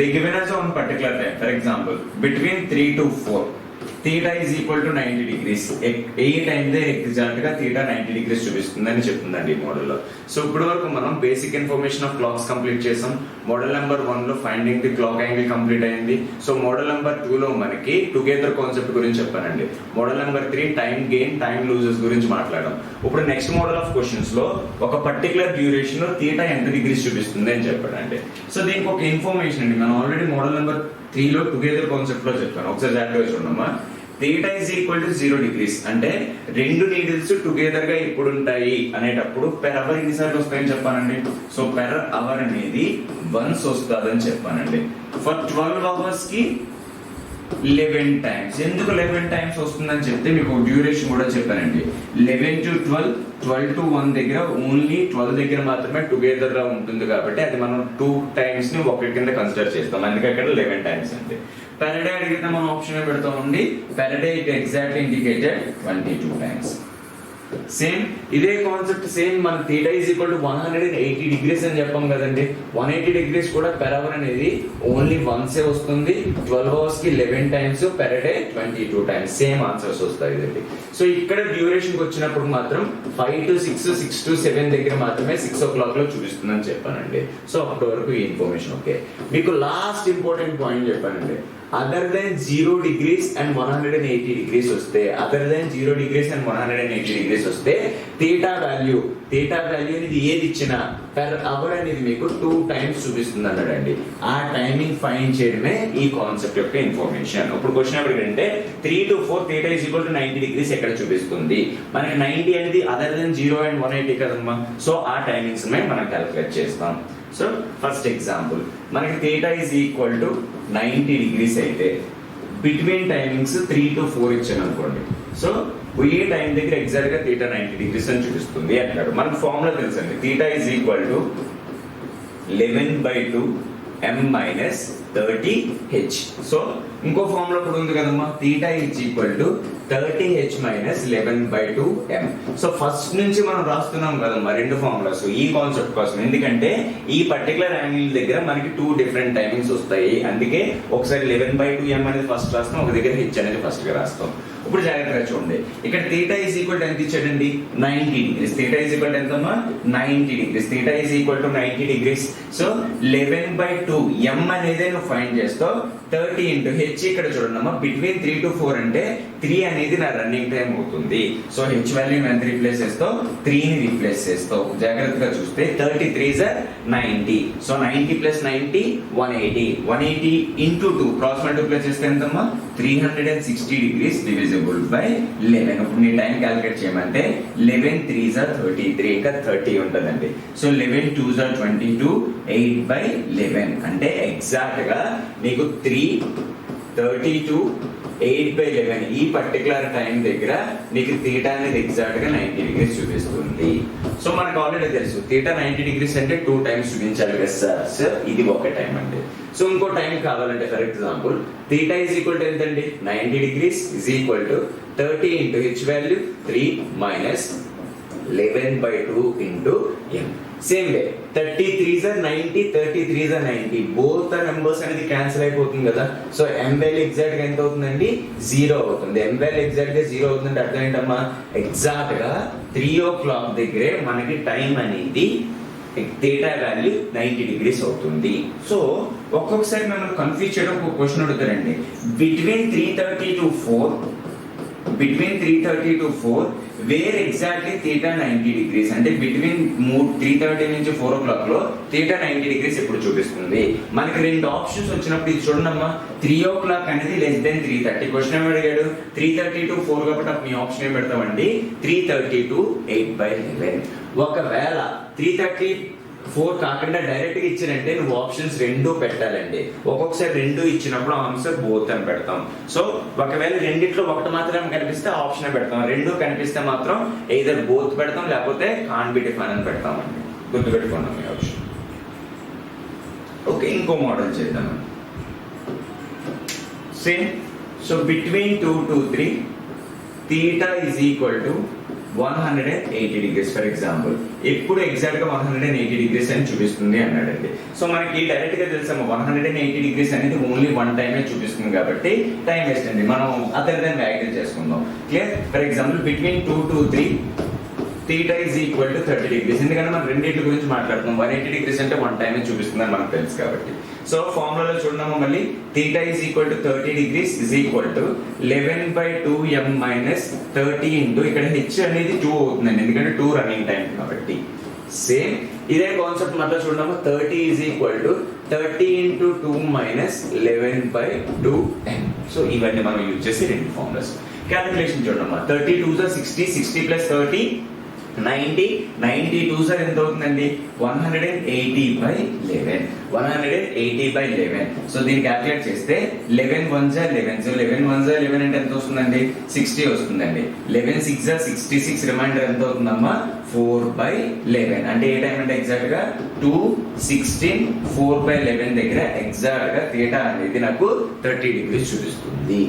they given us on particular time. For example, between 3 to 4, theta is equal to 90 degrees. ఏ time దే exact గా theta 90 degrees చూపిస్తుందని చెప్తుందండి ఈ model లో. సో ఇప్పటి వరకు మనం basic information of clocks complete చేసాం. మోడల్ నెంబర్ 1 లో finding the clock angle complete అయింది. సో మోడల్ నెంబర్ 2 లో మనకి టుగెదర్ కాన్సెప్ట్ గురించి చెప్పానండి. Model number 3 time gain time loses గురించి మాట్లాడడం. ఇప్పుడు నెక్స్ట్ మోడల్ ఆఫ్ క్వశ్చన్స్ లో ఒక పర్టికులర్ డ్యూరేషన్ లో theta ఎంత డిగ్రీస్ చూపిస్తుంది అని చెప్పాడండి. సో దీనికి ఒక ఇన్ఫర్మేషన్ అండి, మనం ఆల్రెడీ మోడల్ నెంబర్ 3 లో టుగెదర్ కాన్సెప్ట్ లో చెప్పాను. ఒకసారి జాగ్రత్తగా చూడమ్మా. theta is equal to 0 degrees అంటే రెండు నీడిల్స్ టుగెదర్ గా ఎప్పుడు ఉంటాయి అనేటప్పుడు పెర్ అవర్ ఎన్నిసార్లు వస్తాయని చెప్పానండి. సో పెర్ అవర్ అనేది వన్స్ వస్తుందని చెప్పానండి. ఫర్ 12 అవర్స్ కి 11 టైమ్స్. ఎందుకు 11 టైమ్స్ వస్తుందని చెప్తే మీకు డ్యూరేషన్ కూడా చెప్పానండి. 11 to 12, 12 to 1 దగ్గర ఓన్లీ 12 దగ్గర మాత్రమే టుగెదర్ గా ఉంటుంది కాబట్టి అది మనం 2 టైమ్స్ ని ఒకటి కింద కన్సిడర్ చేస్తాం. అందుకే అక్కడ 11 టైమ్స్ అండి. Per day అడిగితే మనం ఆప్షన్ పెడతామండి. Per day it exactly indicated 22 times. Same ఇదే కాన్సెప్ట్ సేమ్ మన theta is equal to 180 degrees అని చెప్పాం కదండి. 180 degrees కూడా per hour అనేది ఓన్లీ వన్స్ ఏ వస్తుంది. 12 అవర్స్ కి 11 times, per day 22 times. Same answers వస్తాయి ఇదండి. సో ఇక్కడ డ్యూరేషన్ కి వచ్చినప్పుడు మాత్రం 5 to 6, 6 to 7 దగ్గర మాత్రమే 6 o'clock లో చూపిస్తుందని చెప్పానండి. సో అప్పటి వరకు ఈ ఇన్ఫర్మేషన్ ఓకే. మీకు లాస్ట్ ఇంపార్టెంట్ పాయింట్ చెప్పానండి. Other than 0 degrees and 180 degrees వస్తే, other than 0 degrees and 180 degrees వస్తే theta వాల్యూ అనేది ఏది ఇచ్చినా per hour అనేది మీకు 2 టైమ్స్ చూపిస్తుంది అన్నాడండి. ఆ టైమింగ్ ఫైండ్ చేయడమే ఈ కాన్సెప్ట్ యొక్క ఇన్ఫర్మేషన్. ఇప్పుడు క్వశ్చన్ ఏంటంటే 3 to 4 theta is equal to 90 degrees ఎక్కడ చూపిస్తుంది? మనకి 90 అనేది అదర్ దెన్ 0 and 180 కదమ్మా. సో ఆ టైమింగ్స్ మనం క్యాలిక్యులేట్ చేస్తాం. సో ఫస్ట్ ఎగ్జాంపుల్ మనకి theta is equal to 90 degrees అయితే బిట్వీన్ టైమింగ్స్ 3 to 4 ఇచ్చాను అనుకోండి. సో ఏ టైం దగ్గర ఎగ్జాక్ట్ గా theta 90 degrees అని చూపిస్తుంది అంటాడు. మనకు ఫార్ములా తెలుసండి. theta is equal to 11/2 m minus 30h. So ఇంకో ఫార్ములా కూడా ఉంది కదమ్మా. theta is equal to 30h minus 11/2 m. So first నుంచి మనం రాస్తున్నాం కదమ్మా రెండు ఫార్ములాస్ ఈ కాన్సెప్ట్ కోసం. ఎందుకంటే ఈ పర్టికులర్ యాంగిల్ దగ్గర మనకి 2 డిఫరెంట్ టైమింగ్స్ వస్తాయి. అందుకే ఒకసారి 11/2 m అనేది ఫస్ట్ రాస్తాం, ఒక దగ్గర h అనేది ఫస్ట్ గా రాస్తాం. ఇప్పుడు జాగ్రత్తగా చూడండి. ఇక్కడ theta is equal to ఎంత ఇచ్చాడండి? 90 degrees. theta is equal to ఎంతమ్మా? 90 degrees. theta is equal to 90 degrees. So 11/2 m అనేది నువ్వు ఫైండ్ చేస్తావు. 30 into h ఇక్కడ చూడండి బిట్వీన్ 3 to 4 అంటే 3 అనేది నా రన్నింగ్ టైం అవుతుంది. సో h వాల్యూ ఎంత రీప్లేస్ చేస్తావు? 3 ని రీప్లేస్ చేస్తావు. జాగ్రత్తగా చూస్తే 33 are 90. So 90 plus 90 180. 180 into 2 cross multiply చేస్తే ఎంతమ్మా? 360 degrees divisible by 11. ఇప్పుడు నీ టైం క్యాలిక్యులేట్ చేయమంటే 11 3s are 33 ఇంకా 30 ఉంటుందండి. సో 11 2s are 22, 8/11 అంటే ఎగ్జాక్ట్ గా నీకు 3 32 8/11 ఈ పర్టికులర్ టైం దగ్గర నీకు theta అనేది ఎగ్జాక్ట్ గా 90 degrees చూపిస్తుంది. సో మనకు ఆల్రెడీ తెలుసు theta 90 degrees అంటే 2 టైమ్స్ చూపించాలి కదా సార్. ఇది ఒక టైం అండి. సో ఇంకో టైం కావాలంటే for example theta is equal to ఎంతండి? 90 degrees is equal to 30 into h value 3 minus 11/2 into m. Same way 33s are 90, 33s are 90. Both numbers అనేది క్యాన్సిల్ అయిపోతుంది కదా. సో m వాల్యూ ఎగ్జాక్ట్ గా ఎంత అవుతుందండి? 0 అవుతుంది. m వాల్యూ ఎగ్జాక్ట్ గా 0 అవుతుందంటే అర్థం ఏంటమ్మా? ఎగ్జాక్ట్ గా 3 o'clock దగ్గరే మనకి టైం అనేది theta వాల్యూ 90 degrees అవుతుంది. సో ఒక్కొక్కసారి మనం కన్ఫ్యూజ్ చేయడం ఒక క్వశ్చన్ అడుగుతారండి. Between 3:30 to 4 where exactly theta 90 degrees అంటే బిట్వీన్ 3:30 నుంచి 4 o'clock లో theta 90 degrees ఎప్పుడు చూపిస్తుంది? మనకి రెండు ఆప్షన్స్ వచ్చినప్పుడు ఇది చూడమ్మా. 3 o'clock అనేది లెస్ దెన్ 3:30. క్వశ్చన్ ఏమి అడిగాడు? 3:30 to 4 కాబట్టి మీ ఆప్షన్ ఏం పెడతామండి? 3:30 to 8/11. ఒకవేళ 3:34 కాకుండా డైరెక్ట్ గా ఇచ్చారంటే నువ్వు ఆప్షన్స్ రెండు పెట్టాలండి. ఒక్కొక్కసారి రెండు ఇచ్చినప్పుడు ఆన్సర్ బోత్ అని పెడతాం. సో ఒకవేళ రెండిట్లో ఒకటి మాత్రమే కనిపిస్తే ఆప్షన్ పెడతాం, రెండు కనిపిస్తే మాత్రం ఎయిదర్ బోత్ పెడతాం లేకపోతే కాన్ బి డిఫైన్ అని పెడతామండి. గుర్తుపెట్టుకున్నాం ఈ ఆప్షన్. ఓకే, ఇంకో మోడల్ చేద్దాం. Same. So between 2 to 3 theta is equal to 180 degrees for example. ఎప్పుడు ఎగ్జాక్ట్ గా 180 degrees అని చూపిస్తుంది అన్నాడండి. సో మనకి డైరెక్ట్ గా తెలుసాము 180 degrees అనేది ఓన్లీ వన్ టైమే చూపిస్తుంది కాబట్టి టైం వేస్ట్ అండి, మనం అదర్ దెన్ వ్యాలిడేట్ చేసుకుందాం. Clear? For example between 2 to 3 theta is equal to 30 degrees. ఎందుకంటే మనం రెండింటి గురించి మాట్లాడుతున్నాం. 180 degrees అంటే వన్ టైమే చూపిస్తుందని మనకు తెలుసు కాబట్టి. సో ఫార్ములాలో చూడము మళ్ళీ theta is equal to 30 degrees is equal to 11/2m minus 30 into ఇక్కడ h అనేది 2 అవుతుందండి, ఎందుకంటే 2 రన్నింగ్ టైం కాబట్టి. సేమ్ ఇదే కాన్సెప్ట్ మళ్ళీ చూడము 30 is equal to 30 into 2 minus 11/2m. So ఇవన్నీ మనం యూజ్ చేసి రెండు ఫార్ములాస్. క్యాలిక్యులేషన్ చూడమ్మా 32 60, 60 plus 30 90, 92 సార్ ఎంత అవుతుందండి 180/11, 180/11. సో దీన్ని క్యాలిక్యులేట్ చేస్తే 11 1 11, సో 11 1 11 అంటే ఎంత వస్తుందండి 60 వస్తుందండి. 11 6 66, రిమైండర్ ఎంత అవుతుందమ్మా 4/11. అంటే ఏ టైం అంటే ఎగ్జాక్ట్ గా 2:16 4/11 దగ్గర ఎగ్జాక్ట్ గా థీటా అనేది నాకు 30 degrees చూపిస్తుంది.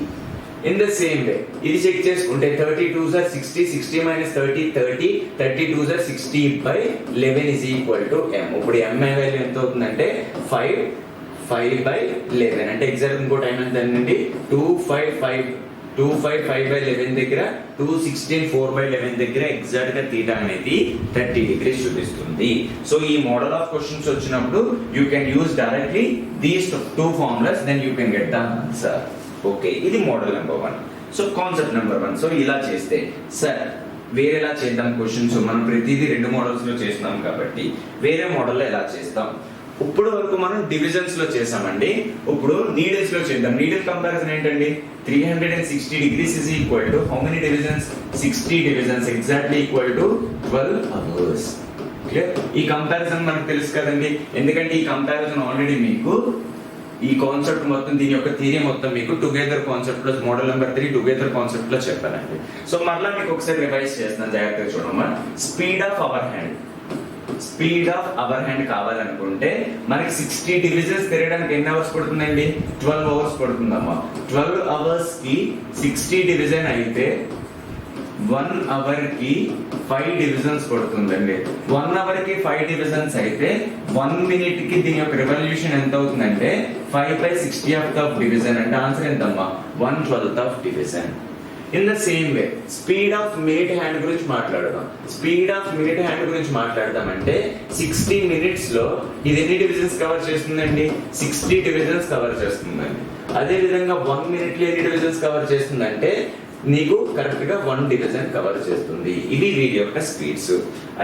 ఇన్ ద సేమ్ వే ఇది చెక్ చేసుకుంటే 32 60, 60 minus 30 30, 32 60/11 is equal to m. ఇప్పుడు m వాల్యూ ఎంత అవుతుందంటే 5/11. అంటే ఎగ్జాక్ట్ ఇంకో టైం ఎంత అండి 255/11 దగ్గర 2:16 4/11 దగ్గర ఎగ్జాక్ట్ గా థీటా అనేది 30 degrees చూపిస్తుంది. సో ఈ మోడల్ ఆఫ్ క్వశ్చన్స్ వచ్చినప్పుడు you can use directly these two formulas, then you can get the answer. Okay, ఇది model number 1. So concept number 1. So ఇలా చేస్తే సార్ వేరేలా చేద్దాం క్వశ్చన్స్, మనం ప్రతిదీ రెండు మోడల్స్ లో చేస్తున్నాం కాబట్టి వేరే మోడల్లో ఎలా చేస్తాం. ఇప్పుడు వరకు మనం డివిజన్స్ లో చేసామండి, ఇప్పుడు నీడిల్స్ లో చేద్దాం. నీడిల్ కంపారిజన్ ఏంటండి 360 degrees is equal to how many divisions? 60 divisions, exactly equal to 12 hours. Clear? ఈ కంపారిజన్ మనకు తెలుసు కదండి, ఎందుకంటే ఈ కంపారిజన్ ఆల్రెడీ మీకు ఈ కాన్సెప్ట్ మొత్తం దీని యొక్క థియరీ మొత్తం మీకు టుగెదర్ కాన్సెప్ట్ లో మోడల్ నెంబర్ 3 టుగెదర్ కాన్సెప్ట్ లో చెప్పానండి. సో మరలా మీకు ఒకసారి రివైజ్ చేస్తున్నాను, జాగ్రత్తగా చూడమ్మా. స్పీడ్ ఆఫ్ అవర్ హ్యాండ్ కావాలనుకుంటే మనకి 60 డివిజన్స్ తిరగడానికి ఎన్ని అవర్స్ పడుతుందండి 12 hours పడుతుందమ్మా. 12 hours కి 60 డివిజన్ అయితే 1 hour కి 5 divisions పడుతుందండి. 1 hour కి 5 divisions అయితే 1 minute కి దీని యొక్క రెవల్యూషన్ ఎంత అవుతుందంటే 5/60th of division. అంటే ఆన్సర్ ఎంతమ్మా 1/12th of division. In the same way speed of minute hand గురించి మాట్లాడదామంటే 60 minutes లో ఇది ఎన్ని డివిజన్స్ కవర్ చేస్తుందండి 60 divisions కవర్ చేస్తుందండి. అదే విధంగా 1 minute లో ఎన్ని డివిజన్స్ కవర్ చేస్తుందంటే నీకు కరెక్ట్ గా 1 division కవర్ చేస్తుంది. ఇవి వీటి యొక్క స్పీడ్స్.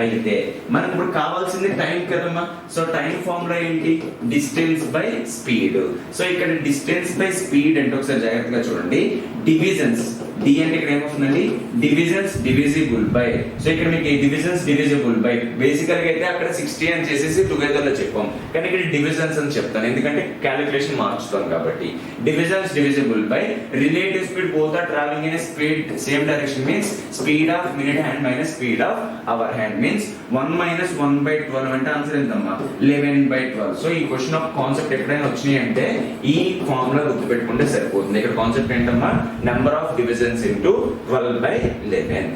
అయితే మనకు ఇప్పుడు కావాల్సింది టైం కదమ్మా. సో టైం ఫార్ములా ఏంటి డిస్టెన్స్ బై స్పీడ్. సో ఇక్కడ డిస్టెన్స్ బై స్పీడ్ అంటే ఒకసారి జాగ్రత్తగా చూడండి. డివిజన్స్ డి అంటే ఇక్కడ ఏమవుతుందండి డివిజన్స్ డివిజిబుల్ బై. సో ఇక్కడ మీకు డివిజన్స్ డివిజిబుల్ బై బేసికల్ గా అయితే అక్కడ 60 అని చేసేసి టుగెదర్ లో చెప్పాం, కానీ ఇక్కడ డివిజన్స్ అని చెప్తాను ఎందుకంటే క్యాలిక్యులేషన్ మార్చుతాం కాబట్టి. Divisions divisible by relative speed both are travelling in speed same direction means speed of minute hand minus speed of hour hand means 1 minus 1/12 అంటే ఆన్సర్ ఎంతమ్మా 11/12. సో ఈ క్వశ్చన్ ఆఫ్ కాన్సెప్ట్ ఎప్పుడైనా వచ్చినాయి అంటే ఈ ఫార్ములా గుర్తుపెట్టుకుంటే సరిపోతుంది. ఇక్కడ కాన్సెప్ట్ ఏంటమ్మా నెంబర్ ఆఫ్ డివిజన్స్ ఇంటూ 12/11.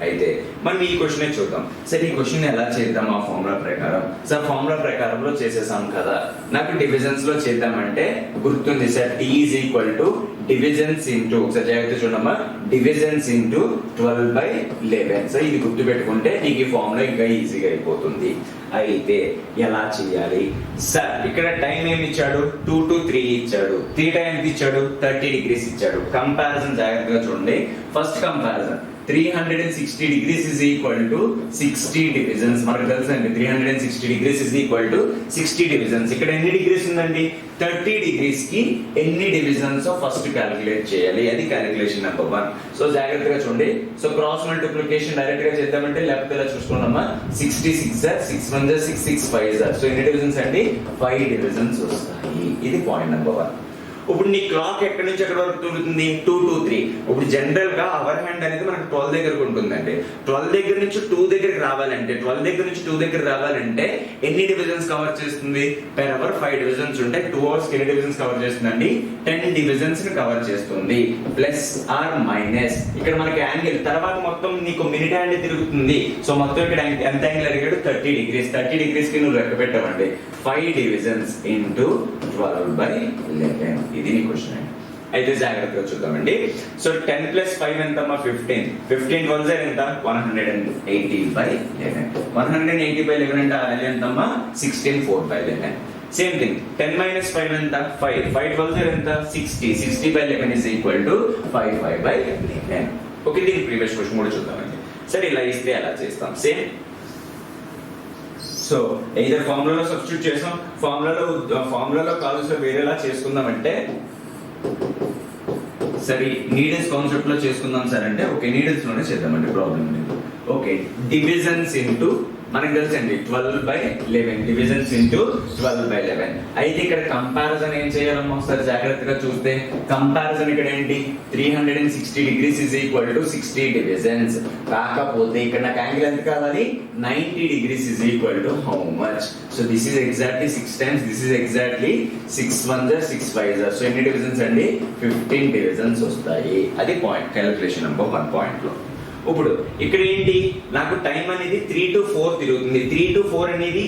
అయితే మనం ఈ క్వశ్చన్ చూద్దాం. సరే ఈ క్వశ్చన్ ఎలా చేద్దాం ఆ ఫార్ములా ప్రకారం. సార్ ఫార్ములా ప్రకారంలో చేసేసాం కదా, నాకు డివిజన్స్ లో చేద్దామంటే గుర్తుంది sir D is equal to divisions into ఒకసారి జాగ్రత్త చూడమ్మా డివిజన్స్ ఇంటూ 12/11. సో ఇది గుర్తు పెట్టుకుంటే నీకు ఈ ఫార్ములా ఇంకా ఈజీగా అయిపోతుంది. అయితే ఎలా చేయాలి సార్? ఇక్కడ టైం ఏమి ఇచ్చాడు 2 to 3 ఇచ్చాడు. థీటా ఎంత ఇచ్చాడు 30 degrees ఇచ్చాడు. కంపారిజన్ జాగ్రత్తగా చూడండి. First comparison 360 degrees is equal to 60 divisions. మనకు తెలుసండి 360 degrees is equal to 60 divisions. ఇక్కడ ఎన్ని డిగ్రీస్ ఉందండి 30 degrees కి ఎన్ని డివిజన్స్ ఫస్ట్ క్యాలిక్యులేట్ చేయాలి, అది క్యాలిక్యులేషన్ నెంబర్ 1. సో జాగ్రత్తగా చూడండి. సో క్రాస్ మల్టిప్లికేషన్ డైరెక్ట్ గా చేద్దామంటే లేకపోతే ఇలా చూసుకున్నామా 66 6 1 6 6 5. సో ఎన్ని డివిజన్స్ అండి 5 డివిజన్స్ వస్తాయి. ఇది పాయింట్ నెంబర్ 1. ఇప్పుడు నీ క్లాక్ ఎక్కడి నుంచి ఎక్కడి వరకు తిరుగుతుంది 2 to 3. ఇప్పుడు జనరల్ గా అవర్ హ్యాండ్ అనేది మనకు 12 దగ్గరకు ఉంటుందండి. 12 దగ్గర నుంచి 2 దగ్గరికి రావాలంటే 12 దగ్గర నుంచి 2 దగ్గర రావాలంటే ఎన్ని డివిజన్స్ కవర్ చేస్తుంది? పెర్ అవర్ 5 డివిజన్స్ ఉంటాయి. 2 అవర్స్ ఎన్ని డివిజన్స్ కవర్ చేస్తుందండి? 10 డివిజన్స్ ని కవర్ చేస్తుంది. ప్లస్ ఆర్ మైనస్ ఇక్కడ మనకి యాంగిల్ తర్వాత మొత్తం నీకు మినిట్ హ్యాండ్ తిరుగుతుంది. సో మొత్తం ఇక్కడ ఎంత యాంగిల్ అడిగాడు? 30 degrees. 30 degrees కి నువ్వు లెక్క పెట్టావండి 5 డివిజన్స్ ఇంటూ 12/11. ఇది నీ క్వశ్చన్ అండి. అయితే జాగ్రత్తగా చూద్దామండి. సో 10 + 5 ఎంతమ్మా? 15. 15 12 ఎంత? 180/11. 180/11 అంటే ఆ వాల్యూ ఎంతమ్మా? 16 4/11. సేమ్ థింగ్ 10 - 5 ఎంత? 5. 5 12 ఎంత? 60. 60/11 is equal to 5/11. ఓకే, దీని ప్రీవియస్ క్వశ్చన్ కూడా చూద్దామండి. సరే ఇలా ఇస్తే ఎలా చేస్తాం? సేమ్. సో ఇదర్ ఫార్ములాలో సబ్స్టిట్యూట్ చేసాం. ఫార్ములాలో కావాల్సిన వేరేలా చేసుకుందామంటే సరే నీడిల్స్ కాన్సెప్ట్ లో చేసుకుందాం సార్ అంటే ఓకే నీడిల్స్ లోనే చేద్దామండి, ప్రాబ్లం లేదు. ఓకే, డివిజన్స్ ఇంటూ మనకు తెలుసండి 12/11 డివిజన్స్ ఇంటూ 12/11. అయితే ఇక్కడ కంపారిజన్ ఏం చేయాలమ్మా ఒకసారి జాగ్రత్తగా చూస్తే కంపారిజన్ ఇక్కడ ఏంటి? 360 degrees is equal to 60 divisions. కాకపోతే ఇక్కడ నాకు యాంగిల్ ఎంత కావాలి? 90 degrees is equal to how much? So this is exactly 6 times, this is exactly 6 1s are 6 5s are. So ఎన్ని డివిజన్స్ అండి? 15 డివిజన్స్ వస్తాయి. అది పాయింట్ క్యాలిక్యులేషన్ నెంబర్ 1 పాయింట్ లో. ఇప్పుడు ఇక్కడ ఏంటి? నాకు టైం అనేది 3 to 4 తిరుగుతుంది. 3 to 4 అనేది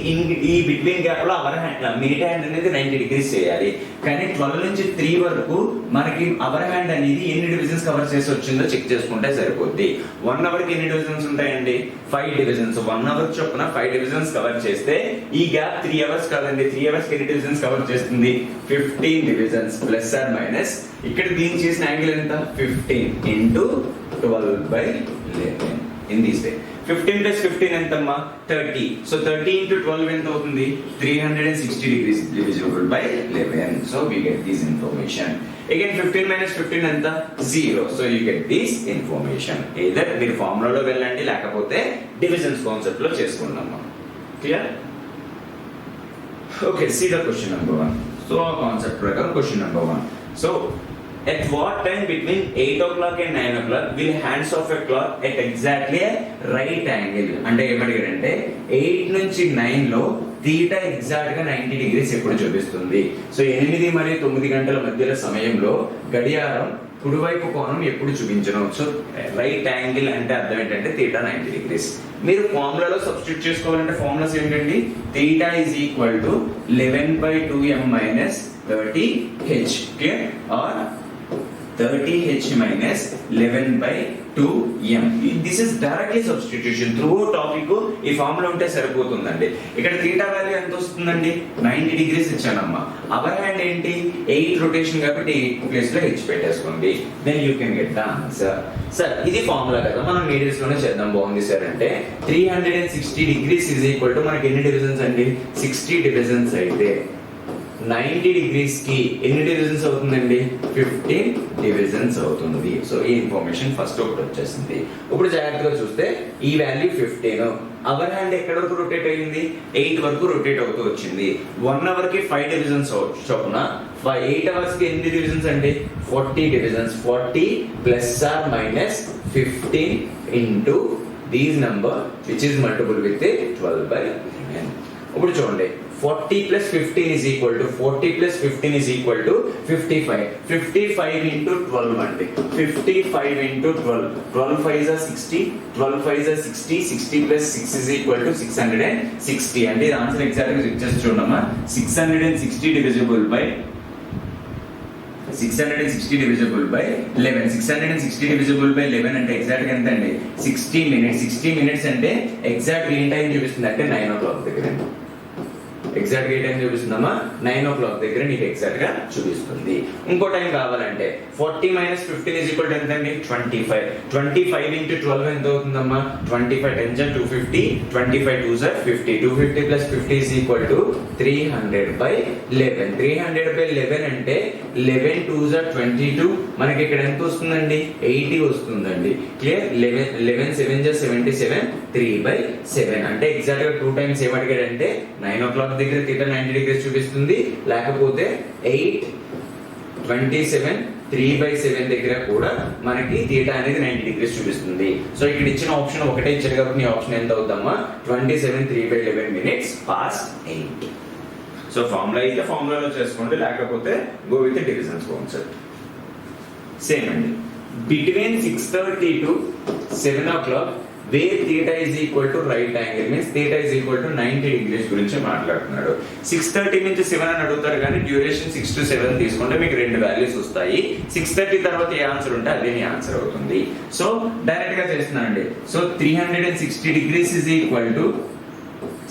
ఈ బిట్వీన్ గ్యాప్ లో అవర్ హ్యాండ్ మినిట్ హ్యాండ్ అనేది 90 degrees చేయాలి. కానీ 12 నుంచి 3 వరకు మనకి అవర్ హ్యాండ్ అనేది ఎన్ని డివిజన్స్ కవర్ చేసి వచ్చిందో చెక్ చేసుకుంటే సరిపోద్ది. 1 అవర్ కి ఎన్ని డివిజన్స్ ఉంటాయండి? 5 డివిజన్స్. 1 అవర్ చొప్పున 5 డివిజన్స్ కవర్ చేస్తే ఈ గ్యాప్ 3 అవర్స్ కాదండి. 3 అవర్స్ కి ఎన్ని డివిజన్స్ కవర్ చేస్తుంది? 15 డివిజన్స్. ప్లస్ ఆర్ మైనస్ ఇక్కడ దీన్ని చేసిన యాంగిల్ ఎంత? 15 ఇంటూ 12/11 in this way. 15 + 15 ఎంతమ్మా? 30. So 30 into 12 ఎంత అవుతుంది? 360 degrees divisible by 11. So we get this information. Again 15 - 15 ఎంత? 0. So you get this information. Either మీరు ఫార్ములాలో వెళ్ళండి లేకపోతే డివిజన్స్ కాన్సెప్ట్ లో చేసుకుందామా. Clear? Okay, see the question number 1. So our concept ప్రకారం question number 1. So at what time between 8 o'clock and 9 o'clock will hands of a clock at exactly a right angle? అంటే ఏమడిగారంటే 8 నుంచి 9 లో theta exact గా 90 degrees ఎప్పుడు చూపిస్తుంది? So 8 మరియు 9 గంటల మధ్యలో సమయంలో గడియారం కుడివైపు కోణం ఎప్పుడు చూపించను? సో రైట్ యాంగిల్ అంటే అర్థం ఏంటంటే తీటా 90 degrees. మీరు ఫార్ములాలో సబ్స్టిట్యూట్ చేసుకోవాలంటే ఫార్ములాస్ ఏంటండి? Theta is equal to 11/2m minus 30h. Clear? Or 30h minus 11/2m. This is directly substitution. Throughout topic ఈ ఫార్ములా ఉంటే సరిపోతుందండి. ఇక్కడ తీటా వాల్యూ ఎంత వస్తుందండి? 90 degrees ఇచ్చానమ్మా. అవర్ హ్యాండ్ ఏంటి? 8 రొటేషన్ కాబట్టి 8 ప్లేస్ లో h పెట్టేసుకోండి. Then you can get the answer. Sir ఇది ఫార్ములా కదా, మనం నీడిల్స్ లోనే చేద్దాం. బాగుంది సార్ అంటే 360 degrees is equal to మనకి ఎన్ని డివిజన్స్ అండి? 60 డివిజన్స్ అయితే 90 degrees కి ఎన్ని డివిజన్స్ అవుతుందండి? 15 డివిజన్స్ అవుతుంది. సో ఈ ఇన్ఫర్మేషన్ ఫస్ట్ ఒకటి వచ్చేసింది. ఇప్పుడు జాగ్రత్తగా చూస్తే ఈ వాల్యూ 15. అవర్ హ్యాండ్ ఎక్కడ వరకు రొటేట్ అయ్యింది? 8 వరకు రొటేట్ అవుతూ వచ్చింది. 1 అవర్ కి 5 డివిజన్స్ చొప్పున 8 అవర్స్ కి ఎన్ని డివిజన్స్ అండి? 40 divisions. 40 plus or minus 15 into these number which is multiple with 12/11. ఇప్పుడు చూడండి 40 + 15 is equal to 55. 55 into 12 అండి. 55 into 12. 12 5s are 60. 12 5s are 60. 60 + 6 is equal to 660. అంటే ఇది ఆన్సర్ ఎగ్జాక్ట్ గా చెక్ చేసి చూడమ్మా. 660 divisible by 11. 660 divisible by 11 అంటే ఎగ్జాక్ట్ గా ఎంత అండి? 60 minutes. 60 minutes అంటే ఎగ్జాక్ట్ ఏ టైం చూపిస్తుంది అంటే 9 o'clock దగ్గర. ఎగ్జాక్ట్ ఏ టైం చూపిస్తుందమ్మా? 9 o'clock దగ్గర నీకు ఎగ్జాక్ట్ గా చూపిస్తుంది. ఇంకో టైం కావాలంటే 40 - 15 is equal to ఎంత అండి? 25. 25 into 12 ఎంత అవుతుందమ్మా? 25 10s are 250. 25 2s are 50. 250 + 50 is equal to 300/11. 300/11 అంటే 11 2s are 22. మనకి ఇక్కడ ఎంత వస్తుందండి? 80 వస్తుందండి. క్లియర్? 11 7s are 77. 3/7 అంటే ఎగ్జాక్ట్ గా 2 times ఏమడిగాడంటే 9 o'clock దగ్గర తీటా 90 degrees చూపిస్తుంది, లేకపోతే 8 27 3/7 దగ్గర కూడా మనకి థీటా అనేది 90 డిగ్రీస్ చూపిస్తుంది. సో ఇక్కడ ఇచ్చిన ఆప్షన్ ఒకటే ఇచ్చారు కాబట్టి నీ ఆప్షన్ ఎంత అవుతామా 27 3/11 minutes past 8. సో ఫార్ములా అయితే ఫార్ములాలో చేసుకోండి, లేకపోతే go with divisions concept. Same అండి, between 6:30 to 7 o'clock where theta is equal to right angle means theta is equal to 90 degrees గురించి మాట్లాడుతున్నాడు. 6:30 నుంచి 7 అని అడుగుతారు కానీ డ్యూరేషన్ 6 to 7 తీసుకుంటే మీకు రెండు వాల్యూస్ వస్తాయి. 6:30 తర్వాత ఏ ఆన్సర్ ఉంటే అదే నీ ఆన్సర్ అవుతుంది. సో డైరెక్ట్ గా చేస్తున్నానండి. So 360 degrees is equal to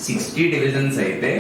60 divisions అయితే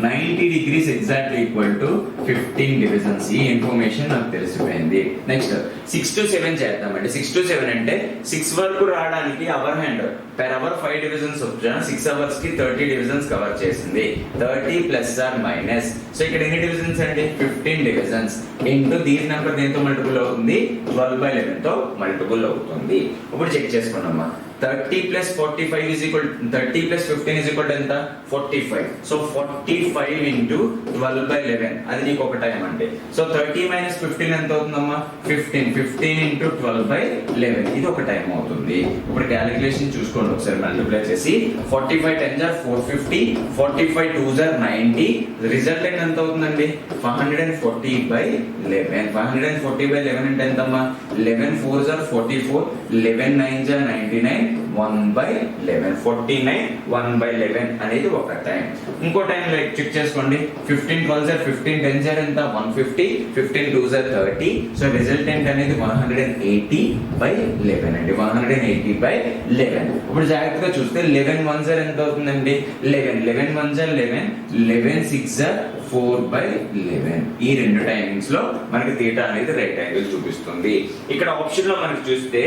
90 degrees exactly equal to 15 divisions. ఈ ఇన్ఫర్మేషన్ నాకు తెలిసిపోయింది. నెక్స్ట్ 6 to 7 చేద్దామండి. 6 to 7 అంటే 6 వరకు రావడానికి hour hand per hour 5 divisions వచ్చా 6 hours కి 30 divisions కవర్ చేసింది. 30 ప్లస్ ఆర్ మైనస్. సో ఇక్కడ ఎన్ని డివిజన్స్ అండి 15 divisions ఇంటూ దీని నెంబర్ దేంతో మల్టిపుల్ అవుతుంది 12/11 తో మల్టిపుల్ అవుతుంది. ఇప్పుడు check చేసుకున్నామా 30 plus 45 is equal 30 plus 15 is equal to ఎంత 45. సో 45 into 12/11 అది నీకు ఒక టైం అంటే. సో 30 minus 15 ఎంత అవుతుందమ్మా 15 into 12/11 ఇది ఒక టైం అవుతుంది. ఇప్పుడు క్యాలిక్యులేషన్ చూసుకోండి ఒకసారి మల్టిప్లై చేసి 45 10s are 450 45 2s are 90 result ఎంత అవుతుందండి 540/11 540/11 అంటే ఎంతమ్మా 11 4s are 44 11 9s are 99 1/11 49 1/11 అనేది ఒక టైం. ఇంకో టైం లైక్ చెక్ చేసుకోండి 15 12s are 15 10s are ఎంత 150 15 2s are 30 సో రిజల్టెంట్ అనేది 180/11 అండి 180/11. ఇప్పుడు జాగ్రత్తగా చూస్తే 11 1s are ఎంత అవుతుందండి 11 1s are 11 11 6s are 4/11. ఈ రెండు టైమింగ్స్ లో మనకి థీటా అనేది రైట్ యాంగిల్ చూపిస్తుంది. ఇక్కడ ఆప్షన్ లో మనకి చూస్తే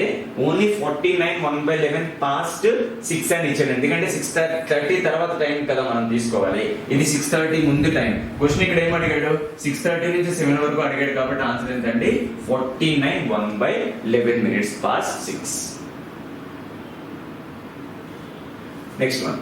ఓన్లీ 49 1/11 పాస్ట్ 6 అని ఇచ్చాడు. ఎందుకంటే 6:30 తర్వాత టైం కదా మనం తీసుకోవాలి. ఇది 6:30 ముందు టైం. క్వశ్చన్ ఇక్కడ ఏం అడిగాడు 6:30 నుంచి 7 వరకు అడిగాడు కాబట్టి ఆన్సర్ ఏంటండి 49 1/11 minutes past 6. Next one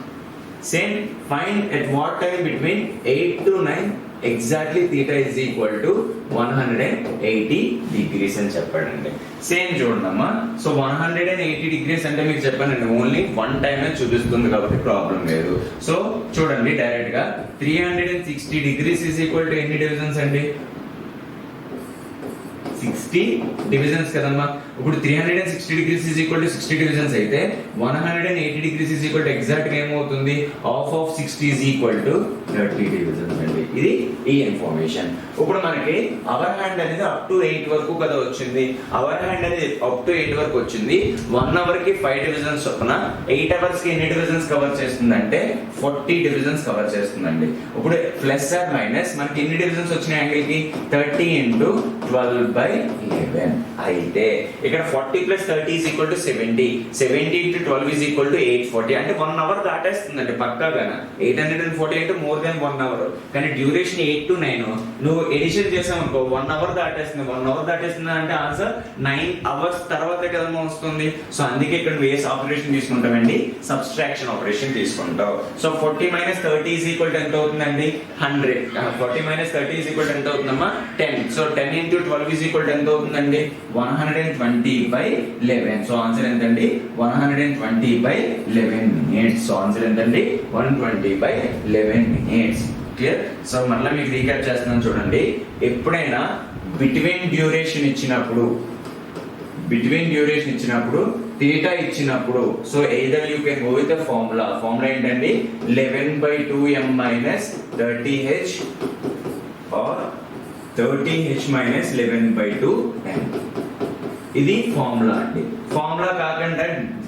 same find at what time between 8 to 9 exactly theta is equal to 180 degrees అని చెప్పాడండి. సేమ్ చూడమ్మా సో 180 degrees అంటే మీకు చెప్పానండి ఓన్లీ వన్ టైం చూపిస్తుంది కాబట్టి ప్రాబ్లం లేదు. సో చూడండి డైరెక్ట్ గా 360 degrees ఇస్ ఈక్వల్ టు ఎన్ని డివిజన్స్ అండి 60 డివిజన్స్ కదమ్మా. ఇప్పుడు 360 degrees is equal to 60 divisions అయితే 180 degrees is equal to exact గా ఏమవుతుంది half of 60 is equal to 30 divisions అండి. ఇది ఈ ఇన్ఫర్మేషన్. ఇప్పుడు మనకి అవర్ హ్యాండ్ అనేది అప్ టు 8 వరకు కదా వచ్చింది. అవర్ హ్యాండ్ అనేది అప్ టు 8 వరకు వచ్చింది. 1 hour కి 5 divisions చొప్పున 8 hours కి ఎన్ని divisions కవర్ చేస్తుందంటే 40 divisions కవర్ చేస్తుందండి. ఇప్పుడు ప్లస్ ఆర్ మైనస్ మనకి ఎన్ని divisions వచ్చిన యాంగిల్ కి 30 into 12/11 అయితే ఇక్కడ 40 plus 30 is equal to 70 70 into 12 is equal to 840 అంటే 1 hour దాటేస్తుందండి పక్కాగా. 840 అంటే మోర్ దెన్ 1 hour. కానీ డ్యూరేషన్ 8 to 9 నువ్వు ఎడిషన్ చేసావు అనుకో 1 hour దాటేస్తుంది. 1 hour దాటేస్తుంది అంటే ఆన్సర్ 9 hours తర్వాత కదమ్మా వస్తుంది. సో అందుకే ఇక్కడ వేస్ ఆపరేషన్ తీసుకుంటామండి సబ్స్ట్రాక్షన్ ఆపరేషన్ తీసుకుంటావు. So 40 minus 30 is equal to ఎంత అవుతుందండి 100 40 minus 30 is equal to ఎంత అవుతుందమ్మా 10 so 10 into 12 is equal to ఎంత అవుతుందండి 120/11 సో ఆన్సర్ ఎంతండి 120/11 minutes. సో ఆన్సర్ ఎంతండి 120/11 minutes. క్లియర్. సో మళ్ళీ మీకు రీక్యాప్ చేస్తున్నాను చూడండి. ఎప్పుడైనా బిట్వీన్ డ్యూరేషన్ ఇచ్చినప్పుడు థీటా ఇచ్చినప్పుడు so either you can go with the formula ఏంటండి 11/2m minus 30h are 30h minus 11/2m. ఇది ఫార్ములా అండి. ఫార్ములా కాకుండా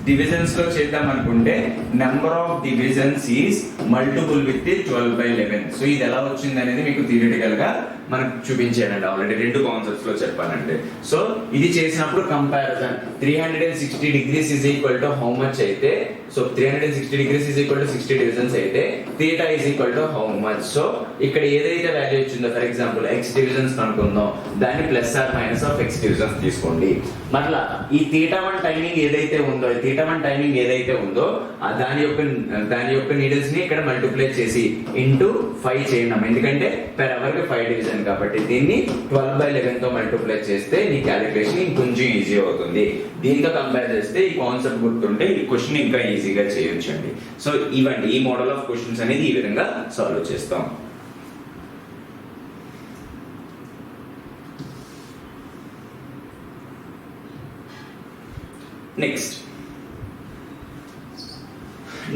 డివిజన్స్ లో చేద్దాం అనుకుంటే number of divisions is multiple with 12/11. So ఇది ఎలా వచ్చింది అనేది మీకు థియరిటికల్ గా మనకు చూపించానండి ఆల్రెడీ రెండు కాన్సెప్ట్స్ లో చెప్పానండి. సో ఇది చేసినప్పుడు comparison 360 degrees is equal to how much అయితే so 360 degrees is equal to 60 divisions అయితే theta is equal to how much. So ఇక్కడ ఏదైతే వాల్యూ వచ్చిందో ఫర్ ఎగ్జాంపుల్ x డివిజన్స్ అనుకుందాం దాన్ని plus or minus of x divisions తీసుకోండి. మరలా ఈ θ1 టైమింగ్ ఏదైతే ఉందో దాని యొక్క నీడిల్స్ ని ఇక్కడ మల్టిప్లై చేసి ఇంటూ 5 చేయండి. ఎందుకంటే పెర్ అవర్ కి 5 డివిజన్ కాబట్టి దీన్ని 12/11 తో మల్టిప్లై చేస్తే నీ క్యాలిక్యులేషన్ ఇంకొంచెం ఈజీ అవుతుంది. దీంతో కంపేర్ చేస్తే ఈ కాన్సెప్ట్ గుర్తుంటే ఈ క్వశ్చన్ ఇంకా ఈజీగా చేయొచ్చండి. సో ఇవ్వండి ఈ మోడల్ ఆఫ్ క్వశ్చన్స్ అనేది ఈ విధంగా సాల్వ్ చేస్తాం.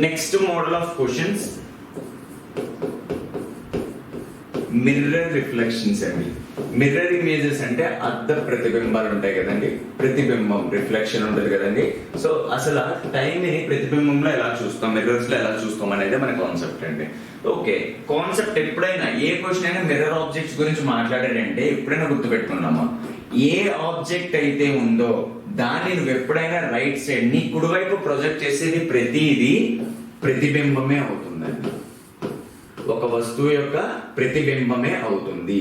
Next model of questions, mirror reflections అండి. మిర్రర్ ఇమేజెస్ అంటే అర్థ ప్రతిబింబాలు ఉంటాయి కదండి, ప్రతిబింబం రిఫ్లెక్షన్ ఉంటుంది కదండి. సో అసలు టైం ని ప్రతిబింబంలో ఎలా చూస్తాం, మిర్రర్స్ లో ఎలా చూస్తాం అనేది మన కాన్సెప్ట్ అండి. ఓకే, కాన్సెప్ట్ ఎప్పుడైనా ఏ క్వశ్చన్ అయినా మిర్రర్ ఆబ్జెక్ట్స్ గురించి మాట్లాడారంటే ఎప్పుడైనా గుర్తుపెట్టుకున్నామా, ఏ ఆబ్జెక్ట్ అయితే ఉందో దాన్ని నువ్వు ఎప్పుడైనా రైట్ సైడ్ నీ కుడివైపు ప్రొజెక్ట్ చేసేది ప్రతిదీ ప్రతిబింబమే అవుతుందండి. ఒక వస్తువు యొక్క ప్రతిబింబమే అవుతుంది.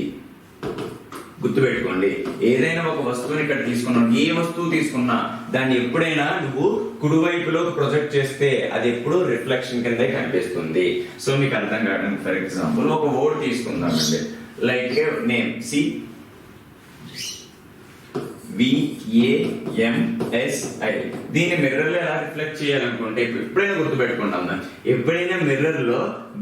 గుర్తుపెట్టుకోండి, ఏదైనా ఒక వస్తువుని ఇక్కడ తీసుకున్నావు, ఏ వస్తువు తీసుకున్నా దాన్ని ఎప్పుడైనా నువ్వు కుడివైపులో ప్రొజెక్ట్ చేస్తే అది ఎప్పుడు రిఫ్లెక్షన్ కిందే కనిపిస్తుంది. సో మీకు అర్థం కావడానికి ఫర్ ఎగ్జాంపుల్ ఒక వర్డ్ తీసుకుందామండి, లైక్ నేమ్ సి VAMSI. దీన్ని మిర్రర్ లో ఎలా రిఫ్లెక్ట్ చేయాలనుకుంటే ఎప్పుడైనా గుర్తుపెట్టుకుంటాం, ఎప్పుడైనా మిర్రర్ లో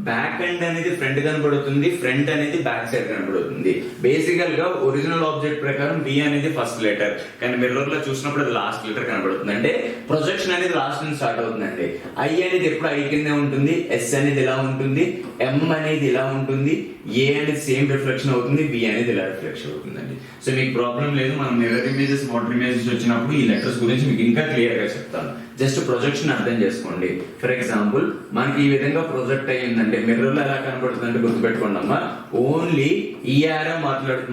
బ్యాక్ ఎండ్ అనేది ఫ్రంట్ కనబడుతుంది, ఫ్రంట్ అనేది బ్యాక్ సైడ్ కనబడుతుంది. బేసికల్ గా ఒరిజినల్ ఆబ్జెక్ట్ ప్రకారం B అనేది ఫస్ట్ లెటర్, కానీ మిర్రర్ లో చూసినప్పుడు అది లాస్ట్ లెటర్ కనబడుతుంది. అంటే ప్రొజెక్షన్ అనేది లాస్ట్ నుంచి స్టార్ట్ అవుతుందండి. I అనేది ఎప్పుడు I కిందే ఉంటుంది, S అనేది ఇలా ఉంటుంది, M అనేది ఇలా ఉంటుంది, A అనేది సేమ్ రిఫ్లెక్షన్ అవుతుంది, B అనేది ఇలా రిఫ్లెక్షన్ అవుతుందండి. సో మీకు ప్రాబ్లం లేదు, మనం మిర్రర్ ఇమేజెస్ వాటర్ ఇమేజెస్ వచ్చినప్పుడు ఈ లెటర్స్ గురించి మీకు ఇంకా క్లియర్ గా చెప్తాను. జస్ట్ ప్రొజెక్షన్ అర్థం చేసుకోండి. ఫర్ ఎగ్జాంపుల్ మనకి ఈ విధంగా ప్రొజెక్ట్ అయ్యిందంటే మిర్రర్ లో ఎలా కనబడుతుంది అంటే గుర్తుపెట్టుకోండి అమ్మా, ఓన్లీ ఈ యారో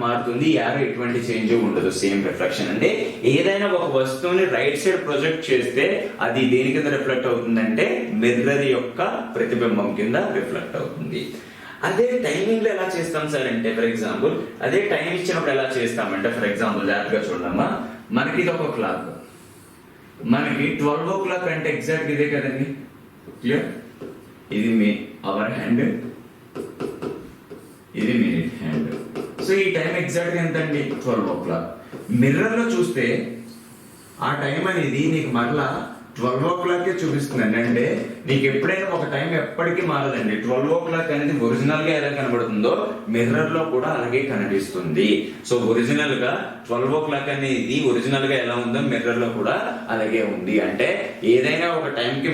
మారుతుంది, ఈ యారో ఎటువంటి చేంజ్ ఉండదు, సేమ్ రిఫ్లెక్షన్. అంటే ఏదైనా ఒక వస్తువుని రైట్ సైడ్ ప్రొజెక్ట్ చేస్తే అది దేని కింద రిఫ్లెక్ట్ అవుతుందంటే మిర్రర్ యొక్క ప్రతిబింబం కింద రిఫ్లెక్ట్ అవుతుంది. అదే టైమింగ్ లో ఎలా చేస్తాం సార్ అంటే ఫర్ ఎగ్జాంపుల్ అదే టైం ఇచ్చినప్పుడు ఎలా చేస్తామంటే ఫర్ ఎగ్జాంపుల్ జాగ్రత్తగా చూడమ్మా, మనకి ఇది ఒక క్లాక్, మనకి 12 o'clock అంటే ఎగ్జాక్ట్ ఇదే కదండి, క్లియర్? ఇది మీ అవర్ హ్యాండ్, ఇది మినిట్ హ్యాండ్. సో ఈ టైం ఎగ్జాక్ట్ ఎంత అండి 12 o'clock. మిర్రర్ లో చూస్తే ఆ టైం అనేది నీకు మరలా 12 o'clock చూపిస్తుందండి. అంటే నీకు ఎప్పుడైనా ఒక టైం ఎప్పటికీ మారదండి. 12 o'clock అనేది ఒరిజినల్ గా ఎలా కనబడుతుందో మిర్రర్ లో కూడా అలాగే కనిపిస్తుంది. సో ఒరిజినల్ గా 12 o'clock అనేది ఒరిజినల్ గా ఎలా ఉందో మిర్రర్ లో కూడా అలాగే ఉంది. అంటే ఏదైనా ఒక టైం కి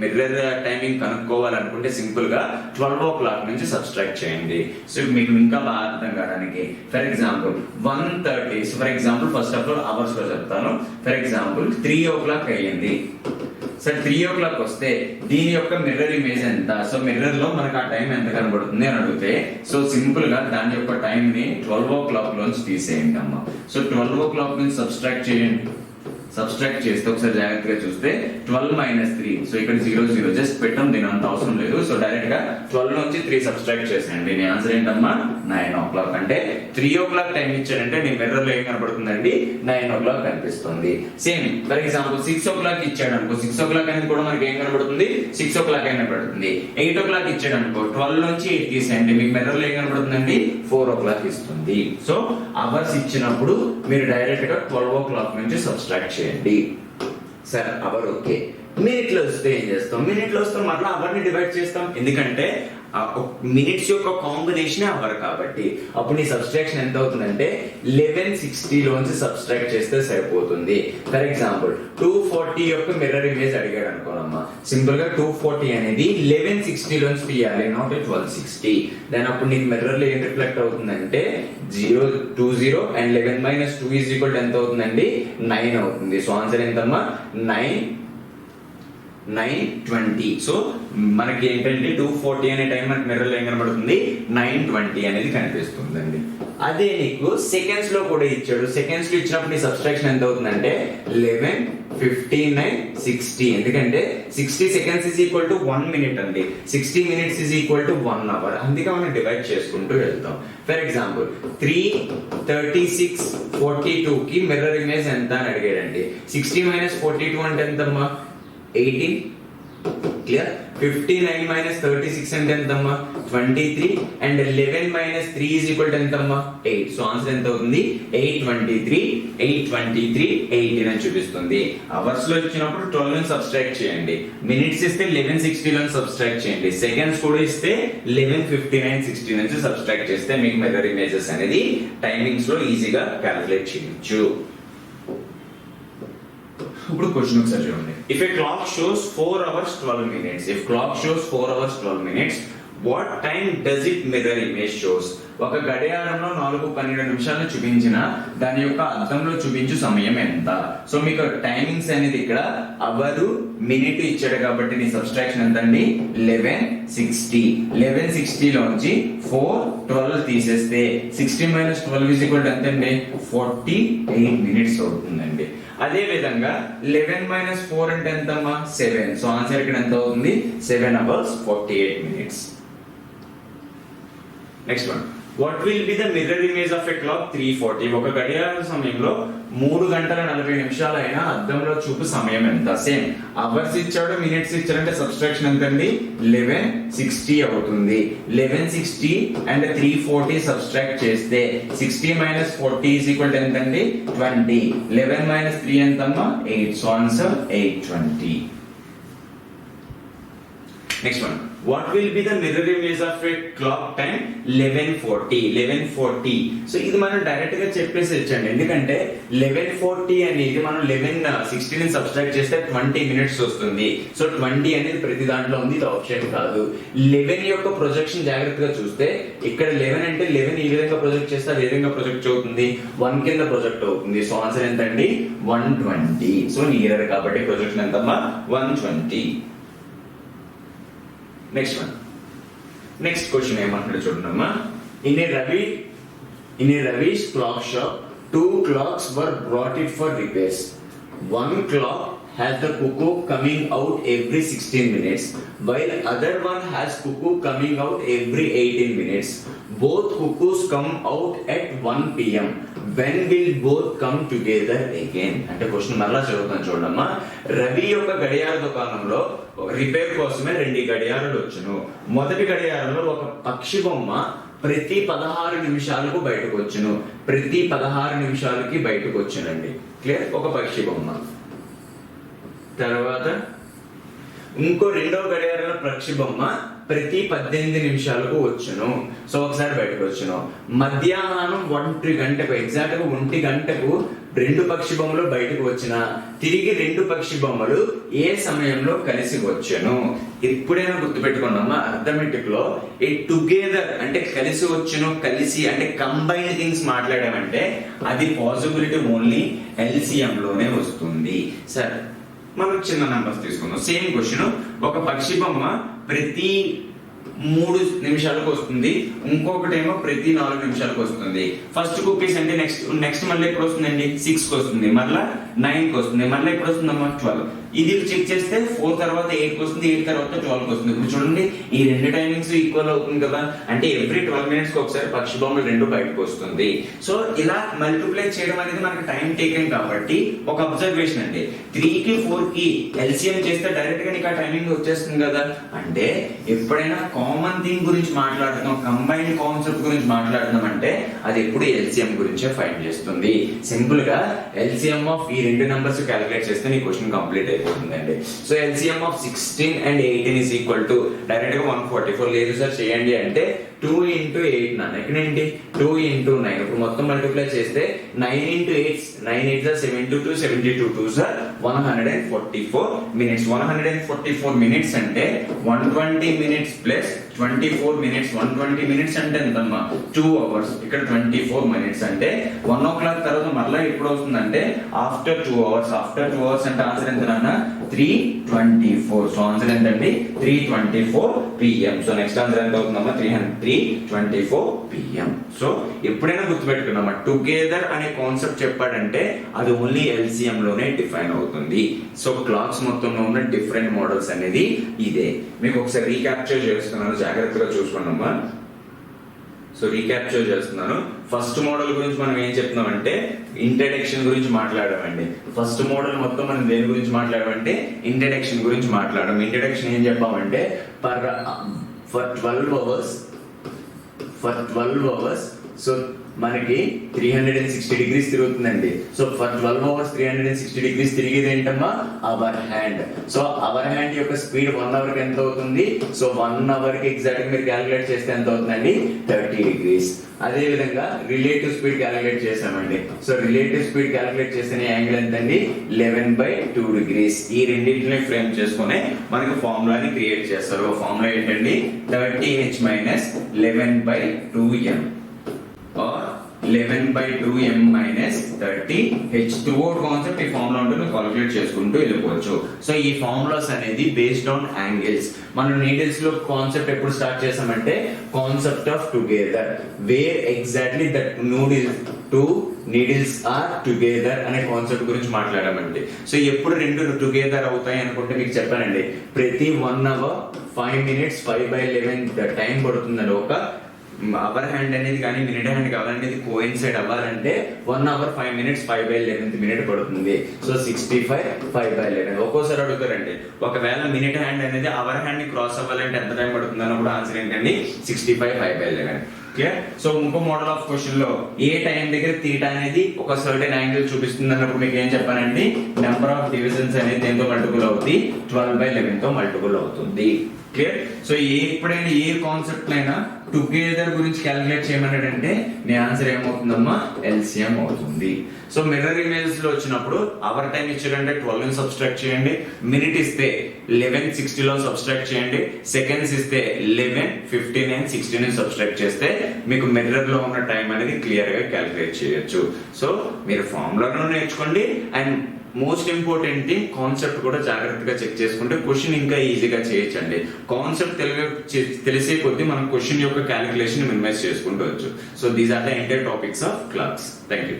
మిర్రర్ టైమింగ్ కనుక్కోవాలనుకుంటే సింపుల్ గా 12 o'clock నుంచి సబ్స్ట్రాక్ట్ చేయండి. సో మీకు ఇంకా బాగా అర్థం కావడానికి for example 1:30. For example first of all hours లో చెప్తాను. ఫర్ ఎగ్జాంపుల్ 3 o'clock అయ్యింది. సార్ 3 o'clock వస్తే దీని యొక్క మిర్రర్ ఇమేజ్ ఎంత? సో మిర్రర్ లో మనకు ఆ టైం ఎంత కనబడుతుంది అని అడిగితే సో సింపుల్ గా దాని యొక్క టైం ని 12 o'clock లోంచి తీసేయండి అమ్మ. సో 12 o'clock నుంచి సబ్స్ట్రాక్ట్ చేయండి. సబ్స్ట్రాక్ట్ చేస్తే ఒకసారి జాగ్రత్తగా చూస్తే 12 - 3. సో ఇక్కడ 0 0 జస్ట్ పెట్టాం, దీని అంత అవసరం లేదు. సో డైరెక్ట్ గా 12 నుంచి 3 సబ్స్ట్రాక్ట్ చేసేయండి. దీని ఆన్సర్ ఏంటమ్మా 9 o'clock. అంటే 3 o'clock టైం ఇచ్చారంటే నీ మిర్రర్ లో ఏం కనబడుతుందండి 9 o'clock కనిపిస్తుంది. సేమ్ ఫర్ ఎగ్జాంపుల్ 6 o'clock ఇచ్చాడు అనుకో, 6 o'clock అనేది కూడా మనకి ఏం కనబడుతుంది 6 o'clock కనబడుతుంది. 8 o'clock ఇచ్చాడు అనుకో 12 నుంచి 8 తీసేయండి, మీకు మిర్రర్ లో ఏం కనబడుతుందండి 4 o'clock ఇస్తుంది. సో అవర్స్ ఇచ్చినప్పుడు మీరు డైరెక్ట్ గా 12 o'clock నుంచి సబ్స్ట్రాక్ట్ చేయండి. Sir our okay. మినిట్ లో వస్తే ఏం చేస్తాం? మినిట్ లో వస్తే మళ్ళీ అవర్ ని డివైడ్ చేస్తాం, ఎందుకంటే మినిట్స్ యొక్క కాంబినేషన్ అవర్ కాబట్టి. అప్పుడు నీ సబ్స్ట్రాక్షన్ ఎంత అవుతుందంటే 1160 లోంచి సబ్స్ట్రాక్ట్ చేస్తే సరిపోతుంది. ఫర్ ఎగ్జాంపుల్ 240 యొక్క మిర్రర్ ఇమేజ్ అడిగాడు అనుకోనమ్మా, సింపుల్ గా 240 అనేది 1160 లోంచి తీయాలి, నాట్ 1260. దాని అప్పుడు నీకు మిర్రర్ లో ఏం రిఫ్లెక్ట్ అవుతుందంటే 020 and 11 - 2 = ఎంత అవుతుందండి 9 అవుతుంది. సో ఆన్సర్ ఎంతమ్మా 9:20. సో మనకి ఏంటంటే 240 అనే టైం మనకి మిర్రర్ లో ఏం కనబడుతుంది 9:20 అనేది కనిపిస్తుందండి. అదే నీకు సెకండ్స్ లో కూడా ఇచ్చాడు. సెకండ్స్ లో ఇచ్చినప్పుడు నీ సబ్స్ట్రాక్షన్ ఎంత అవుతుందంటే 11, 59, 60. ఎందుకంటే 60 seconds is equal to 1 minute అండి, 60 minutes is equal to 1 hour. అందుకే మనం డివైడ్ చేసుకుంటూ వెళ్తాం. ఫర్ ఎగ్జాంపుల్ 3, 36, 42 కి మిర్రర్ ఇమేజ్ ఎంత అని అడిగాడండి. 60 minus 42 అంటే ఎంతమ్మా? 18. క్లియర్? 59 minus 36 అంటే ఎంతమ్మా? 23. And 11 minus 3 is equal to ఎంతమ్మా? 8. సో ఆన్సర్ ఎంత అవుతుంది? 823, 823, 18 అని చూపిస్తుంది. అవర్స్ లో ఇచ్చినప్పుడు 12 ని సబ్స్ట్రాక్ట్ చేయండి. మినిట్స్ ఇస్తే 1160 ని సబ్స్ట్రాక్ట్ చేయండి. సెకండ్స్ కూడా ఇస్తే 1159, 60 నుంచి సబ్స్ట్రాక్ట్ చేస్తే మీకు మిర్రర్ ఇమేజెస్ అనేది టైమింగ్స్ లో ఈజీగా క్యాలిక్యులేట్ చేయొచ్చు. ఇప్పుడు క్వశ్చన్ ఒకసారి చూడండి. If a clock shows 4 hours 12 minutes, if clock shows 4 hours 12 minutes, what time does it mirror image shows? ఒక గడియారంలో 4:12 చూపించిన దాని యొక్క అద్దంలో చూపించు సమయం ఎంత? సో మీకు టైమింగ్స్ అనేది ఇక్కడ అవరు, మినిట్ ఇచ్చాడు కాబట్టి నీ సబ్స్ట్రాక్షన్ ఎంత అండి? 1160. 1160 లోంచి 4, 12 తీసేస్తే 60 minus 12 is equal to ఎంత అండి? 48 minutes అవుతుందండి. అదే విధంగా 11 minus 4 అంటే ఎంతమ్మా? 7. సో ఆన్సర్ ఇక్కడ ఎంత అవుతుంది? 7 hours 48 minutes. Next one, what will be the mirror image of a clock 3:40? ఒక గడియార సమయంలో 3:40 అయినా అద్దంలో చూపు సమయం ఎంత? సేమ్ అవర్స్ ఇచ్చాడు, మినిట్స్ ఇచ్చాడంటే సబ్స్ట్రాక్షన్ ఎంత అండి? 1160 అవుతుంది. 1160 అండ్ 340 సబ్స్ట్రాక్ట్ చేస్తే 60 minus 40 is equal to ఎంత అండి? 20. 11 minus 3 ఎంతమ్మా? 8. So answer 820. Next one, what will be the mirror image of a clock time 11:40? 11:40. So ఇది మనం డైరెక్ట్ గా చెప్పేసి ఇచ్చండి. ఎందుకంటే 11:40 అనేది మనం 1160 ని సబ్స్ట్రాక్ట్ చేస్తే 20 minutes వస్తుంది. సో 20 అనేది ప్రతి దాంట్లో ఉంది, ఇది ఆప్షన్ కాదు. 11 యొక్క ప్రొజెక్షన్ జాగ్రత్తగా చూస్తే ఇక్కడ 11 అంటే 11 ఈ విధంగా ప్రొజెక్ట్ చేస్తే అది ఏ విధంగా ప్రొజెక్ట్ అవుతుంది? 1 కింద ప్రొజెక్ట్ అవుతుంది. సో ఆన్సర్ ఎంత అండి? 120. సో నియర్ కాబట్టి ప్రొజెక్షన్ ఎంతమ్మా? 120. నెక్స్ట్ వన్, నెక్స్ట్ క్వశ్చన్ ఏమంటాడు చూడమ్మా. In a Ravish clock shop 2 clocks were brought it for repairs. One clock has the cuckoo coming out every 16 minutes while other one has cuckoo coming out every 18 minutes. Both cuckoos come out at 1 p.m. When will both come together again? అంటే question మరలా చదువుతాను చూడమ్మా. రవి యొక్క గడియార దుకాణంలో repair కోసమే 2 గడియారాలు వచ్చును. మొదటి గడియారంలో ఒక పక్షి బొమ్మ ప్రతి 16 నిమిషాలకు బయటకు వచ్చును. ప్రతి 16 నిమిషాలకి బయటకు వచ్చునండి. క్లియర్? ఒక పక్షి బొమ్మ. తర్వాత ఇంకో రెండవ గడియారంలో పక్షి బొమ్మ ప్రతి 18 నిమిషాలకు వచ్చును. సో ఒకసారి బయటకు వచ్చును. మధ్యాహ్నం 1 గంటకు, ఎగ్జాక్ట్ గా 1 గంటకు 2 పక్షి బొమ్మలు బయటకు వచ్చిన తిరిగి 2 పక్షి బొమ్మలు ఏ సమయంలో కలిసి వచ్చును? ఎప్పుడైనా గుర్తుపెట్టుకున్నామా, అర్థమెటిక్ లో ఏ టుగెదర్ అంటే కలిసి వచ్చును, కలిసి అంటే కంబైన్ థింగ్స్ మాట్లాడామంటే అది పాసిబిలిటీ ఓన్లీ LCM లోనే వస్తుంది. సరే, మనం చిన్న నంబర్స్ తీసుకుందాం. సేమ్ క్వశ్చన్, ఒక పక్షి బొమ్మ ప్రతి 3 నిమిషాలకు వస్తుంది, ఇంకొకటేమో ప్రతి 4 నిమిషాలకు వస్తుంది. ఫస్ట్ కుకీస్ అంటే నెక్స్ట్ మళ్ళీ ఎప్పుడు వస్తుందండి? 6 కి వస్తుంది, మళ్ళీ 9 కి వస్తుంది, మళ్ళీ ఎప్పుడు వస్తుందమ్మా? 12. ఇది చెక్ చేస్తే 4 తర్వాత 8 కి వస్తుంది, 8 తర్వాత 12 కి వస్తుంది. ఇప్పుడు చూడండి, ఈ 2 టైమింగ్స్ ఈక్వల్ అవుతుంది కదా. అంటే ఎవ్రీ 12 minutes కి ఒకసారి పక్షి బొమ్మలు 2 బయటకు వస్తుంది. సో ఇలా మల్టిప్లై చేయడం అనేది మనకి టైం టేకింగ్ కాబట్టి ఒక అబ్జర్వేషన్ అండి. 3 కి 4 కి LCM చేస్తే డైరెక్ట్ గా నీకు ఆ టైమింగ్ వచ్చేస్తుంది కదా. అంటే ఎప్పుడైనా కామన్ థింగ్ గురించి మాట్లాడుతున్నాం, కంబైన్ కాన్సెప్ట్ గురించి మాట్లాడుతున్నాం అంటే అది ఎప్పుడు LCM గురించే ఫైండ్ చేస్తుంది. సింపుల్ గా LCM ఆఫ్ ఈ 2 నంబర్స్ క్యాలిక్యులేట్ చేస్తే నీ క్వశ్చన్ కంప్లీట్ అయిపోతుందండి. So LCM of 16 and 18 is equal to direct గా 144. లేదు సార్ చేయండి అంటే 2 into 8 నాన్న, ఎక్కడండి 2 into 9. ఇప్పుడు మొత్తం మల్టిప్లై చేస్తే 9 into 8, 9 8 72, 72 2 144 minutes. 144 minutes అంటే 120 minutes plus 24 మినిట్స్ 120 మినిట్స్ అంటే ఎంతమ్మా 2 అవర్స్. ఇక్కడ 24 మినిట్స్ అంటే 1 o'clock తర్వాత మళ్ళీ ఎప్పుడు వస్తుందంటే ఆఫ్టర్ 2 అవర్స్. ఆఫ్టర్ 2 అవర్స్ అంటే ఆన్సర్ ఎంత నాన్న 3:24. సో ఆన్సర్ ఎంతండి 3:24 PM. సో నెక్స్ట్ ఆన్సర్ ఎంత అవుతుందమ్మా 3:24 PM. సో ఎప్పుడైనా గుర్తుపెట్టుకున్నామా టుగెదర్ అనే కాన్సెప్ట్ చెప్పాడంటే అది ఓన్లీ LCM లోనే డిఫైన్ అవుతుంది. సో క్లాక్స్ మొత్తంలో ఉన్న డిఫరెంట్ మోడల్స్ అనేది ఇదే. మీకు ఒకసారి రీక్యాప్చర్ చేస్తున్నాను, జాగ్రత్తగా చూసుకోండమ్మా. సో రీక్యాప్చర్ చేస్తున్నాను. ఫస్ట్ మోడల్ గురించి మనం ఏం చెప్తున్నామంటే ఇంట్రడక్షన్ గురించి మాట్లాడామండి. ఫస్ట్ మోడల్ మొత్తం మనం దేని గురించి మాట్లాడామంటే ఇంట్రడక్షన్ గురించి మాట్లాడడం. ఇంట్రడక్షన్ ఏం చెప్పామంటే ఫర్ 12 అవర్స్ సో మనకి 360 degrees తిరుగుతుందండి. సో ఫర్ 12 అవర్స్ 360 degrees తిరిగేది ఏంటమ్మా hour hand. So hour hand యొక్క స్పీడ్ 1 అవర్ కి ఎంత అవుతుంది? సో 1 అవర్ కి ఎగ్జాక్ట్ మీరు క్యాలిక్యులేట్ చేస్తే ఎంత అవుతుందండి 30 degrees. అదే విధంగా రిలేటివ్ స్పీడ్ క్యాలిక్యులేట్ చేసామండి. సో రిలేటివ్ స్పీడ్ క్యాలిక్యులేట్ చేసిన యాంగిల్ ఎంతండి 11/2 degrees. ఈ రెండింటిని ఫ్రేమ్ చేసుకుని మనకి ఫార్ములాని క్రియేట్ చేస్తారు. ఫార్ములా ఏంటండి 30h - 11/2m or 11/2m - 30h. Throughout concept ఈ ఫార్ములా ఉంటుంది, క్యాలిక్యులేట్ చేసుకుంటూ వెళ్ళిపోవచ్చు. సో ఈ ఫార్ములాస్ అనేది బేస్డ్ ఆన్ యాంగిల్స్. మనం నీడిల్స్ లో కాన్సెప్ట్ ఎప్పుడు స్టార్ట్ చేసామంటే concept of together, where exactly that two needles are together అనే కాన్సెప్ట్ గురించి మాట్లాడామండి. సో ఎప్పుడు రెండు టుగెదర్ అవుతాయి అనుకుంటే మీకు చెప్పానండి ప్రతి 1 hour 5 minutes 5/11 టైం పడుతుందని. ఒక అవర్ హ్యాండ్ అనేది కానీ మినిట్ హ్యాండ్ కావాలనేది కోయిన్సైడ్ అవ్వాలంటే 1 hour 5 minutes 5/11 పడుతుంది. సో 65 5/11. ఒక్కోసారి అడుగుతారండి ఒకవేళ మినిట్ హ్యాండ్ అనేది అవర్ హ్యాండ్ ని క్రాస్ అవ్వాలంటే ఎంత టైం పడుతుంది అన్నప్పుడు ఆన్సర్ ఏంటండి 65 5/11. క్లియర్. సో ఇంకో మోడల్ ఆఫ్ క్వశ్చన్ లో ఏ టైం దగ్గర తీటా అనేది ఒక సర్టెన్ యాంగిల్ చూపిస్తుంది అన్నప్పుడు మీకు ఏం చెప్పానండి నెంబర్ ఆఫ్ డివిజన్స్ అనేది దేంతో మల్టిపుల్ అవుతుంది 12/11 తో మల్టిపుల్ అవుతుంది. క్లియర్. సో ఎప్పుడైనా ఏ కాన్సెప్ట్ అయినా టుగెదర్ గురించి క్యాలిక్యులేట్ చేయమన్నాడంటే నీ ఆన్సర్ ఏమవుతుందమ్మా LCM అవుతుంది. సో మిర్రర్ ఇమేజెస్ లో వచ్చినప్పుడు అవర్ టైం ఇచ్చాడంటే 12 ని సబ్స్ట్రాక్ట్ చేయండి, మినిట్ ఇస్తే 11:60 లో సబ్స్ట్రాక్ట్ చేయండి, సెకండ్స్ ఇస్తే 11 15 and 16 ని సబ్స్ట్రాక్ట్ చేస్తే మీకు మిర్రర్ లో ఉన్న టైం అనేది క్లియర్ గా క్యాలిక్యులేట్ చేయొచ్చు. సో మీరు ఫార్ములాను నేర్చుకోండి and most important thing concept కూడా జాగ్రత్తగా చెక్ చేసుకుంటే క్వశ్చన్ ఇంకా ఈజీగా చేయొచ్చండి. కాన్సెప్ట్ తెలిసే కొద్దీ మనం క్వశ్చన్ యొక్క క్యాలిక్యులేషన్ మినిమైజ్ చేసుకుంటూ వచ్చు. So these are the entire topics of class. Thank you.